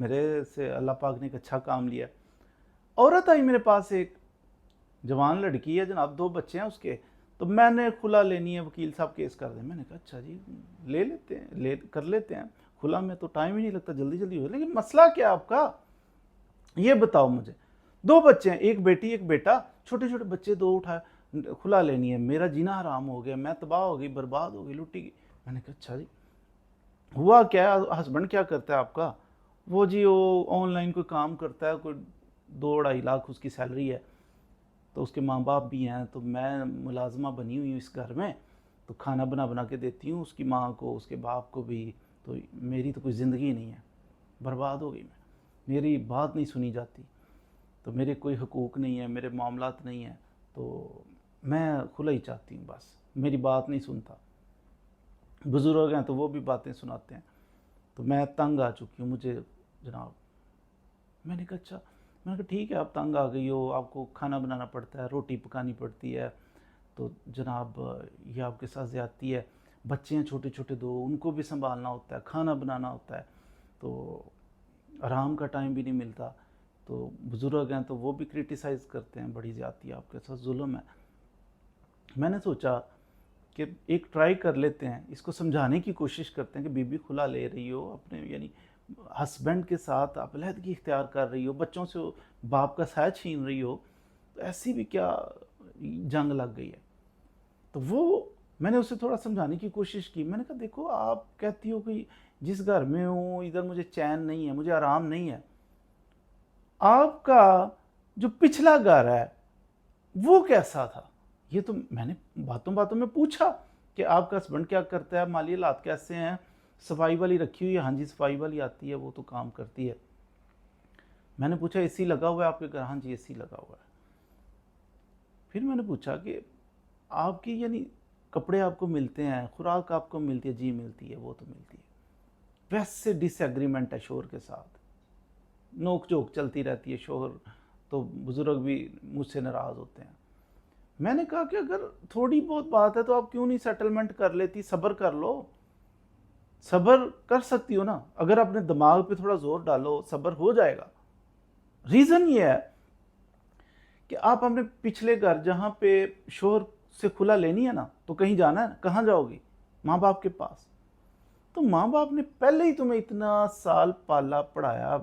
میرے سے اللہ پاک نے ایک اچھا کام لیا. عورت آئی میرے پاس, ایک جوان لڑکی ہے جناب, 2 بچے ہیں اس کے. تو میں نے کھلا لینی ہے, وکیل صاحب کیس کر دیں. میں نے کہا اچھا جی لے لیتے ہیں, کر لیتے ہیں کھلا میں, تو ٹائم ہی نہیں لگتا, جلدی جلدی ہو. لیکن مسئلہ کیا آپ کا, یہ بتاؤ مجھے. 2 بچے ہیں, ایک بیٹی ایک بیٹا, چھوٹے چھوٹے بچے 2 اٹھائے, کھلا لینی ہے. میرا جینا حرام ہو گیا, میں تباہ ہو گئی, برباد ہو گئی, لٹی گئی. میں نے کہا اچھا جی ہوا کیا ہے, ہسبینڈ کیا کرتا ہے آپ کا؟ وہ جی وہ آن لائن کوئی کام کرتا ہے, کوئی 2-2.5 لاکھ اس کی سیلری ہے, تو اس کے ماں باپ بھی ہیں, تو میں ملازمہ بنی ہوئی ہوں اس گھر میں, تو کھانا بنا کے دیتی ہوں اس کی ماں کو, اس کے باپ کو بھی. تو میری تو کوئی زندگی نہیں ہے, برباد ہو گئی میں, میری بات نہیں سنی جاتی, تو میرے کوئی حقوق نہیں ہے, میرے معاملات نہیں ہیں, تو میں کھلا ہی چاہتی ہوں, بس میری بات نہیں سنتا. بزرگ ہیں تو وہ بھی باتیں سناتے ہیں, تو میں تنگ آ چکی ہوں مجھے جناب. میں نے کہا اچھا, میں نے کہا ٹھیک ہے آپ تنگ آ گئی ہو, آپ کو کھانا بنانا پڑتا ہے, روٹی پکانی پڑتی ہے, تو جناب یہ آپ کے ساتھ زیادتی ہے. بچے ہیں چھوٹے چھوٹے 2, ان کو بھی سنبھالنا ہوتا ہے, کھانا بنانا ہوتا ہے, تو آرام کا ٹائم بھی نہیں ملتا. تو بزرگ ہیں تو وہ بھی کرٹیسائز کرتے ہیں, بڑی زیادتی آپ کے ساتھ, ظلم ہے. میں نے سوچا کہ ایک ٹرائی کر لیتے ہیں, اس کو سمجھانے کی کوشش کرتے ہیں کہ بی بی کھلا لے رہی ہو اپنے, یعنی ہسبینڈ کے ساتھ آپ علیحدگی اختیار کر رہی ہو, بچوں سے باپ کا سایہ چھین رہی ہو, تو ایسی بھی کیا جنگ لگ گئی ہے. تو وہ میں نے اسے تھوڑا سمجھانے کی کوشش کی. میں نے کہا دیکھو آپ کہتی ہو کہ جس گھر میں ہوں ادھر مجھے چین نہیں ہے, مجھے آرام نہیں ہے. آپ کا جو پچھلا گھر ہے وہ کیسا تھا؟ یہ تو میں نے باتوں باتوں میں پوچھا کہ آپ کا ہسبینڈ کیا کرتا ہے, مالی حالات کیسے ہیں, صفائی والی رکھی ہوئی ہے؟ ہاں جی صفائی والی آتی ہے, وہ تو کام کرتی ہے. میں نے پوچھا اے سی لگا ہوا ہے آپ کے گھر؟ ہاں جی اے سی لگا ہوا ہے. پھر میں نے پوچھا کہ آپ کی یعنی کپڑے آپ کو ملتے ہیں, خوراک آپ کو ملتی ہے؟ جی ملتی ہے, وہ تو ملتی ہے. ویسے ڈس ایگریمنٹ ہے شوہر کے ساتھ, نوک جھوک چلتی رہتی ہے, شوہر تو بزرگ بھی مجھ سے ناراض ہوتے ہیں. میں نے کہا کہ اگر تھوڑی بہت بات ہے تو آپ کیوں نہیں سیٹلمنٹ کر لیتی, صبر کر لو, صبر کر سکتی ہو نا, اگر اپنے دماغ پہ تھوڑا زور ڈالو صبر ہو جائے گا. ریزن یہ ہے کہ آپ اپنے پچھلے گھر جہاں پہ شوہر سے کھلا لینی ہے نا, تو کہیں جانا ہے, کہاں جاؤ گی؟ ماں باپ کے پاس. تو ماں باپ نے پہلے ہی تمہیں اتنا سال پالا پڑھایا,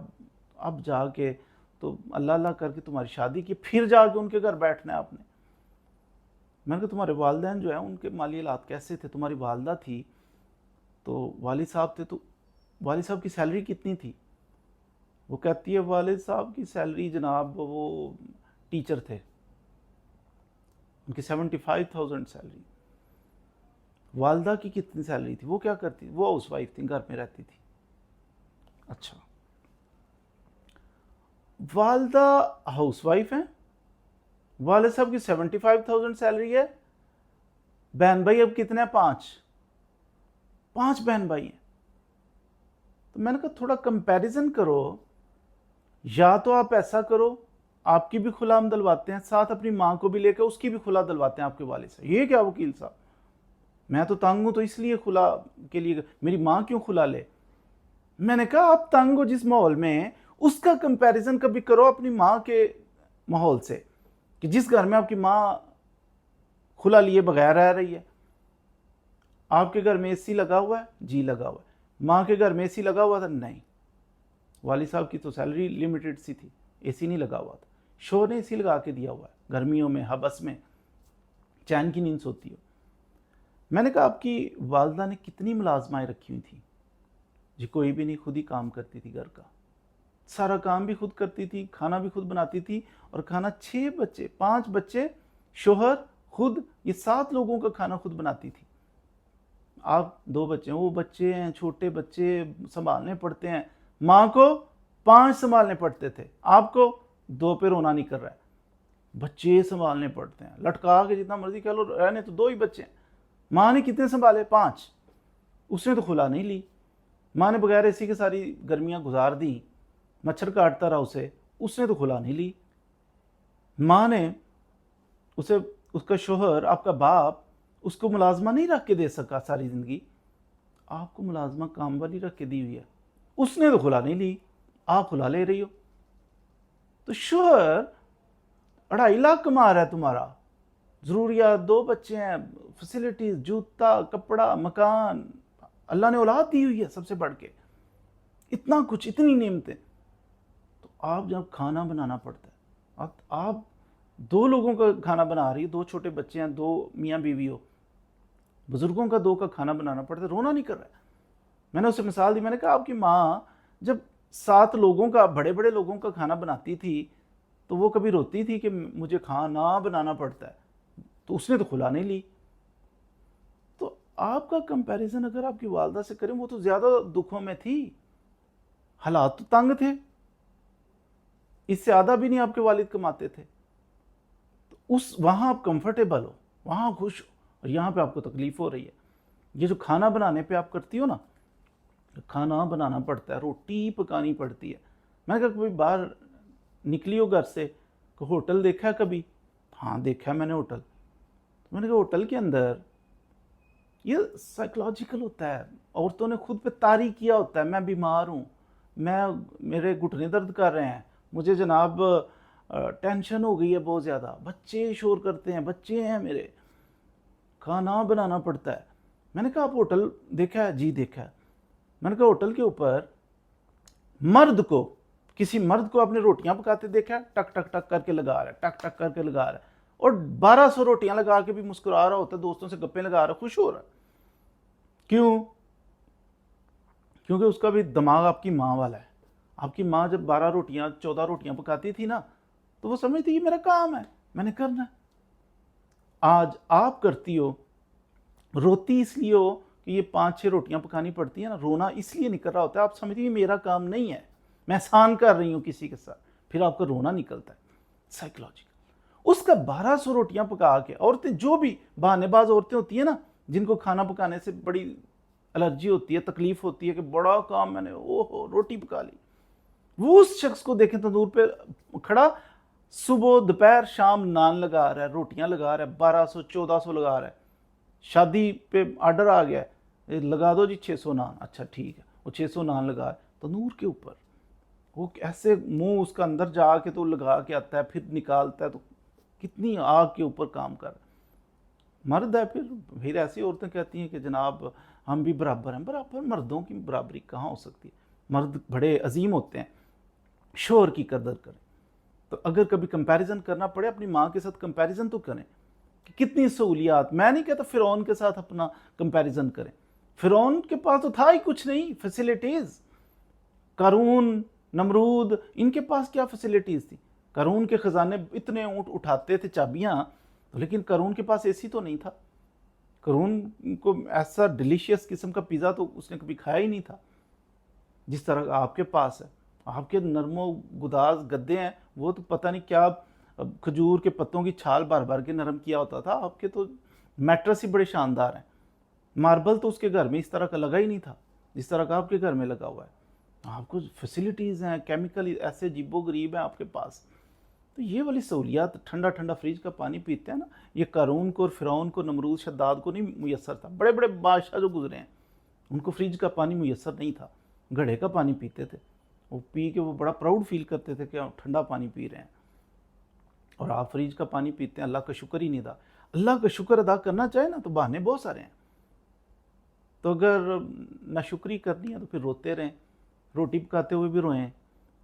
اب جا کے تو اللہ اللہ کر کے تمہاری شادی کی, پھر جا کے ان کے گھر بیٹھنا ہے آپ نے. میں نے کہا تمہارے والدین جو ہیں ان کے مالی حالات کیسے تھے؟ تمہاری والدہ تھی تو والد صاحب تھے, تو والد صاحب کی سیلری کتنی تھی؟ وہ کہتی ہے والد صاحب کی سیلری جناب وہ ٹیچر تھے, ان کی 75,000 سیلری. والدہ کی کتنی سیلری تھی؟ وہ کیا کرتی؟ وہ ہاؤس وائف تھی, گھر میں رہتی تھی. اچھا, والدہ ہاؤس وائف ہیں, والد صاحب کی 75,000 سیلری ہے, بہن بھائی اب کتنے ہیں؟ 5 بہن بھائی ہیں. تو میں نے کہا تھوڑا کمپیریزن کرو, یا تو آپ ایسا کرو آپ کی بھی کھلا ہم دلواتے ہیں, ساتھ اپنی ماں کو بھی لے کے اس کی بھی کھلا دلواتے ہیں آپ کے والد سے. یہ کیا وکیل صاحب, میں تو تنگ ہوں تو اس لیے کھلا کے لیے, میری ماں کیوں کھلا لے؟ میں نے کہا آپ تنگ ہو جس ماحول میں, اس کا کمپیریزن کبھی کرو اپنی ماں کے ماحول سے, کہ جس گھر میں آپ کی ماں کھلا لیے بغیر رہ رہی ہے. آپ کے گھر میں اے سی لگا ہوا ہے؟ جی لگا ہوا ہے. ماں کے گھر میں اے سی لگا ہوا تھا؟ نہیں. والد صاحب کی تو سیلری لمیٹڈ سی تھی, اے سی نہیں لگا ہوا تھا. شوہر نے اے سی لگا کے دیا ہوا ہے, گرمیوں میں حبس میں چین کی نیند سوتی ہو. میں نے کہا آپ کی والدہ نے کتنی ملازمائیں رکھی ہوئی تھیں؟ جی کوئی بھی نہیں, خود ہی کام کرتی تھی گھر کا, سارا کام بھی خود کرتی تھی, کھانا بھی خود بناتی تھی, اور کھانا 6 بچے 5 بچے, شوہر, خود, یہ 7 لوگوں کا کھانا خود بناتی تھی. آپ 2 بچے ہیں, وہ بچے ہیں چھوٹے بچے, سنبھالنے پڑتے ہیں. ماں کو 5 سنبھالنے پڑتے تھے, آپ کو 2 پہ رونا نہیں کر رہا ہے, بچے سنبھالنے پڑتے ہیں, لٹکا کے جتنا مرضی کہہ لو, رہنے تو 2 ہی بچے ہیں. ماں نے کتنے سنبھالے؟ 5. اس نے تو کھلا نہیں لی, ماں نے بغیر اسی کے ساری گرمیاں گزار دی, مچھر کاٹتا رہا اسے, اس نے تو کھلا نہیں لی. ماں نے اسے, اس کا شوہر آپ کا باپ اس کو ملازمہ نہیں رکھ کے دے سکا ساری زندگی, آپ کو ملازمہ کام والی رکھ کے دی ہوئی ہے, اس نے تو کھلا نہیں لی. आप खुला ले रही हो। तो शोहर 2.5 लाख कमा रहा है तुम्हारा, ज़रूरियात, 2 बच्चे हैं, फैसिलिटीज़, जूता, कपड़ा, मकान, अल्लाह ने औलाद दी हुई है सबसे बढ़ के, इतना कुछ, इतनी नेमतें। तो आप जब खाना बनाना पड़ता है, आप 2 लोगों का खाना बना रही हो, 2 छोटे बच्चे हैं, 2 मियाँ बीवी हो, बुजुर्गों का 2 का खाना बनाना पड़ता है, रोना नहीं कर रहा है। मैंने उसे मिसाल दी, मैंने कहा आपकी माँ जब 7 लोगों का, बड़े बड़े लोगों का खाना बनाती थी तो वो कभी रोती थी कि मुझे खाना बनाना पड़ता है? तो उसने तो खुला नहीं ली। तो आपका कंपैरिजन अगर आपकी वालदा से करें, वो तो ज़्यादा दुखों में थी, हालात तो तंग थे, इससे आधा भी नहीं आपके वालिद कमाते थे। तो वहाँ आप कंफर्टेबल हो, वहाँ खुश हो, और यहाँ पे आपको तकलीफ हो रही है। ये जो खाना बनाने पे आप करती हो ना, खाना बनाना पड़ता है, रोटी पकानी पड़ती है। मैं कहा कभी बाहर निकली हो घर से, होटल देखा है कभी? हाँ देखा है मैंने होटल। तो मैंने कहा होटल के अंदर ये साइकोलॉजिकल होता है, औरतों ने खुद पे तारी किया होता है, मैं बीमार हूँ, मेरे घुटने दर्द कर रहे हैं, मुझे जनाब टेंशन हो गई है बहुत ज़्यादा, बच्चे शोर करते हैं, बच्चे हैं मेरे, खाना बनाना पड़ता है। मैंने कहा आप होटल देखा है? जी देखा है। मैंने कहा होटल के ऊपर किसी मर्द को आपने रोटियां पकाते देखा है? टक टक टक करके लगा रहा है, टक टक करके लगा रहा है, और 1200 रोटियां लगा के भी मुस्कुरा रहा होता है, दोस्तों से गप्पे लगा रहा है, खुश हो रहा है। क्यों? क्योंकि उसका भी दिमाग आपकी माँ वाला है। आपकी माँ जब 12 रोटियां 14 रोटियां पकाती थी ना, तो वो समझती कि मेरा काम है, मैंने करना है। आज आप करती हो, रोती इसलिए हो कि ये 5-6 रोटियां पकानी पड़ती है ना, रोना इसलिए निकल रहा होता है, आप समझती है मेरा काम नहीं है, मैं एहसान कर रही हूँ किसी के साथ, फिर आपका रोना निकलता है। साइकोलॉजिकल। उसका 1200 रोटियां पका के, औरतें जो भी बहानेबाज औरतें होती है ना, जिनको खाना पकाने से बड़ी एलर्जी होती है, तकलीफ होती है कि बड़ा काम मैंने, ओहो रोटी पका ली, वो उस शख्स को देखें तंदूर पे खड़ा, सुबह दोपहर शाम नान लगा रहा है, रोटियां लगा रहा है, 1200-1400 लगा रहा है। शादी पे आर्डर आ गया है, लगा दो जी 600 नान, अच्छा ठीक है, वो 600 नान लगा तंदूर के ऊपर, वो ऐसे मुंह उसका अंदर जाके तो लगा के आता है, फिर निकालता है, तो कितनी आग के ऊपर काम कर रहा है। मर्द है फिर ऐसी औरतें कहती हैं कि जनाब हम भी बराबर हैं। बराबर मर्दों की बराबरी कहाँ हो सकती है? मर्द बड़े अजीम होते हैं, शोहर की कदर करें। तो अगर कभी कंपैरिजन करना पड़े, अपनी माँ के साथ कंपैरिजन तो करें कि कितनी सहूलियात। मैं नहीं कहता फिरौन के साथ अपना कंपैरिजन करें, फिरौन के पास तो था ही कुछ नहीं फैसिलिटीज। कारून, नमरूद, इनके पास क्या फैसिलिटीज थी? कारून के खजाने इतने ऊँट उठाते थे चाबियां, लेकिन कारून के पास एसी तो नहीं था। कारून को ऐसा डिलीशियस किस्म का पिज़्ज़ा तो उसने कभी खाया ही नहीं था जिस तरह आपके पास है। आपके नरमो गुदाज गद्दे हैं, वो तो पता नहीं क्या खजूर के पत्तों की छाल भर भर के नरम किया होता था। आपके तो मैट्रेस ही बड़े शानदार हैं। मार्बल तो उसके घर में इस तरह का लगा ही नहीं था जिस तरह का आपके घर में लगा हुआ है। आपको फैसिलिटीज़ हैं, केमिकल ऐसे अजीबो गरीब हैं आपके पास। तो ये वाली सहूलियात, ठंडा ठंडा फ्रिज का पानी पीते हैं ना, ये कारून को और फिरौन को, नमरूद, शद्दाद को नहीं मुयसर था। बड़े बड़े बादशाह जो गुजरे हैं उनको फ्रिज का पानी मुयसर नहीं था, घड़े का पानी पीते थे। वो पी के वो बड़ा प्राउड फील करते थे कि ठंडा पानी पी रहे हैं, और आप फ्रिज का पानी पीते हैं। अल्लाह का शुक्र ही नहीं अदा। अल्लाह का शुक्र अदा करना चाहे ना तो बहाने बहुत सारे हैं। तो अगर नाशुक्री करनी है तो फिर रोते रहें, रोटी पकाते हुए भी रोएं,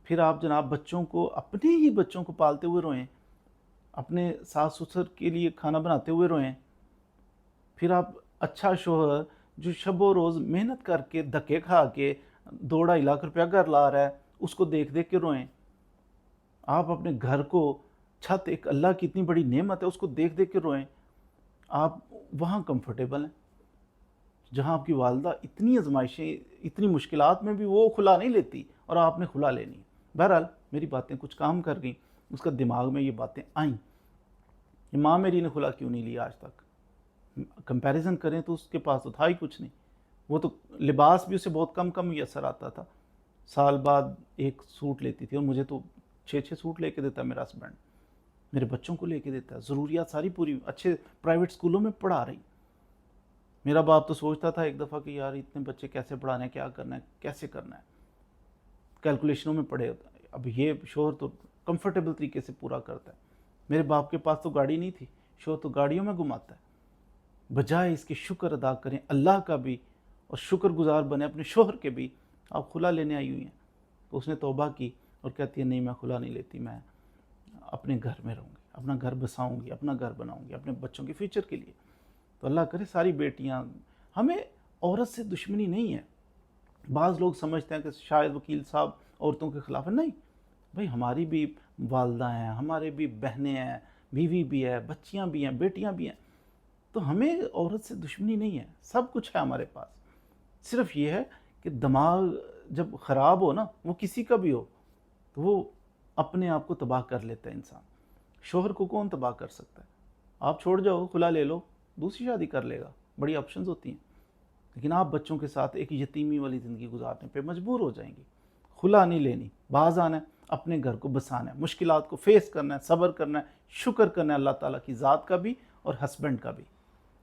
फिर आप जनाब बच्चों को, अपने ही बच्चों को पालते हुए रोएं, अपने सास ससुर के लिए खाना बनाते हुए रोएं, फिर आप अच्छा शोहर जो शबो रोज़ मेहनत करके धक्के खा के 2-2.5 लाख रुपया घर ला रहा है, उसको देख देख के रोएं। आप अपने घर को, छत एक अल्लाह की इतनी बड़ी नेमत है, उसको देख देख के रोएं। आप वहाँ कंफर्टेबल हैं जहाँ आपकी वालदा इतनी आजमाइशें, इतनी मुश्किलात में भी वो खुला नहीं लेती और आपने खुला लेनी है। बहरहाल मेरी बातें कुछ काम कर गई, उसका दिमाग में ये बातें आईं, माँ मेरी ने खुला क्यों नहीं लिया आज तक। कंपैरिजन करें तो उसके पास तो था ही कुछ नहीं। वो तो लिबास भी उसे बहुत कम कम असर आता था, साल बाद एक सूट लेती थी, और मुझे तो 6-6 सूट लेके देता मेरा हस्बैंड, मेरे बच्चों को लेके देता, ज़रूरियात सारी पूरी, अच्छे प्राइवेट स्कूलों में पढ़ा रही। मेरा बाप तो सोचता था एक दफ़ा कि यार इतने बच्चे कैसे पढ़ाने, क्या करना है, कैसे करना है। कैलकुलेशनों में पड़े होते हैं। अब ये शोहर तो कंफर्टेबल तरीके से पूरा करता है। मेरे बाप के पास तो गाड़ी नहीं थी, शोहर तो गाड़ियों में घुमाता है। बजाय इसके शुक्र अदा करें अल्लाह का भी और शुक्रगुजार बने अपने शोहर के भी। आप खुला लेने आई हुई हैं। तो उसने तौबा की और कहती है नहीं मैं खुला नहीं लेती, मैं अपने घर में रहूँगी, अपना घर बसाऊँगी, अपना घर बनाऊँगी अपने बच्चों के फ्यूचर के लिए। तो अल्लाह करे सारी बेटियाँ, हमें औरत से दुश्मनी नहीं है। बाज़ लोग समझते हैं कि शायद वकील साहब औरतों के ख़िलाफ़ है। नहीं भाई, हमारी भी वालदा हैं, हमारे भी बहनें हैं, बीवी भी है, बच्चियाँ भी हैं, बेटियाँ भी हैं। तो हमें औरत से दुश्मनी नहीं है, सब कुछ है हमारे पास। सिर्फ ये है कि दिमाग जब ख़राब हो ना, वो किसी का भी हो, तो वो अपने आप को तबाह कर लेता है इंसान। शोहर को कौन तबाह कर सकता है? आप छोड़ जाओ, खुला ले लो, दूसरी शादी कर लेगा, बड़ी ऑप्शंस होती हैं। लेकिन आप बच्चों के साथ एक यतीमी वाली ज़िंदगी गुजारने पे मजबूर हो जाएंगी। खुला नहीं लेनी, बाज आना है, अपने घर को बसाना है, मुश्किलात को फेस करना है, सब्र करना है, शुक्र करना है अल्लाह ताला की ज़ात का भी और हस्बैंड का भी।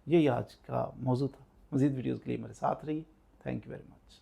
यही आज का मौजू था। मज़ीद वीडियोज़ के लिए मेरे साथ रहिए। Thank you very much.